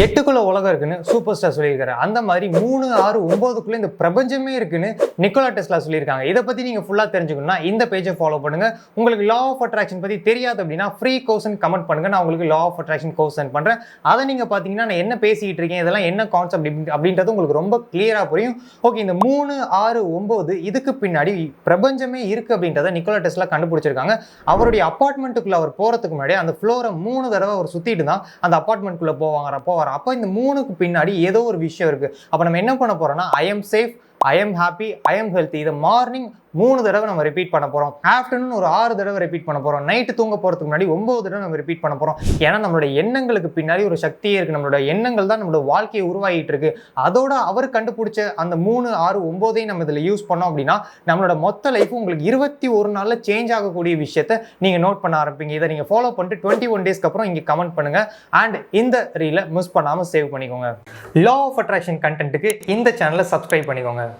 எட்டுக்குள்ள உலகம் இருக்குன்னு super star சொல்லியிருக்காரு. அந்த மாதிரி 3, 6, 9க்குள்ள இந்த பிரபஞ்சமே இருக்குன்னு நிக்கோலா டெஸ்லா சொல்லியிருக்காங்க. இதை பத்தி நீங்க ஃபுல்லா தெரிஞ்சுக்கணும்னா இந்த பேஜை ஃபாலோ பண்ணுங்க. உங்களுக்கு லா ஆஃப் அட்ராக்ஷன் பத்தி தெரியாது அப்படின்னா ஃப்ரீ கோர்ஸ்னு கமெண்ட் பண்ணுங்க. நான் உங்களுக்கு law of attraction course send பண்றேன். அதை நீங்க பாத்தீங்கன்னா நான் என்ன பேசிட்டு இருக்கேன், இதெல்லாம் என்ன கான்செப்ட் அப்படின்றது உங்களுக்கு ரொம்ப கிளியரா புரியும். ஓகே, இந்த 3, 6, 9 இதுக்கு பின்னாடி பிரபஞ்சமே இருக்கு அப்படின்றத நிக்கோலா டெஸ்லா கண்டுபிடிச்சிருக்காங்க. அவருடைய அபார்ட்மெண்ட்டுக்குள்ள அவர் போறதுக்கு முன்னாடி அந்த ஃப்ளோரை 3 தடவை அவர் சுத்திட்டு தான் அந்த அபார்ட்மெண்ட்குள்ள போவாங்க. அப்போ இந்த 3க்கு பின்னாடி ஏதோ ஒரு விஷயம் இருக்கு. அப்ப நம்ம என்ன பண்ண போறோம்னா I am safe, I am happy, I am healthy. இதை மார்னிங் 3 தடவை நம்ம ரிப்பீட் பண்ண போறோம். ஆஃப்டர்நூன் ஒரு 6 தடவை ரிப்பீட் பண்ண போறோம். நைட்டு தூங்க போறதுக்கு முன்னாடி 9 தடவை நம்ம ரிப்பீட் பண்ண போறோம். ஏன்னா நம்மளுடைய எண்ணங்களுக்கு பின்னாடி ஒரு சக்தியே இருக்கு. நம்மளோட எண்ணங்கள் தான் நம்மளோட வாழ்க்கையை உருவாகிட்டு இருக்கு. அதோட அவர் கண்டுபிடிச்ச அந்த 3, 6, 9 நம்ம இதுல யூஸ் பண்ணோம் அப்படின்னா நம்மளோட மொத்த லைஃப் உங்களுக்கு 21 நாள்ல சேஞ்ச் ஆகக்கூடிய விஷயத்தை நீங்க நோட் பண்ண ஆரம்பிப்பீங்க. இதை நீங்க ஃபாலோ பண்ணிட்டு 21 டேஸ்க்கு அப்புறம் இங்க கமெண்ட் பண்ணுங்க. அண்ட் இந்த ரீலை மிஸ் பண்ணாம சேவ் பண்ணிக்கோங்க. லா ஆஃப் அட்ராக்ஷன் கண்டென்ட்டுக்கு இந்த சேனலை சப்ஸ்கிரைப் பண்ணிக்கோங்க.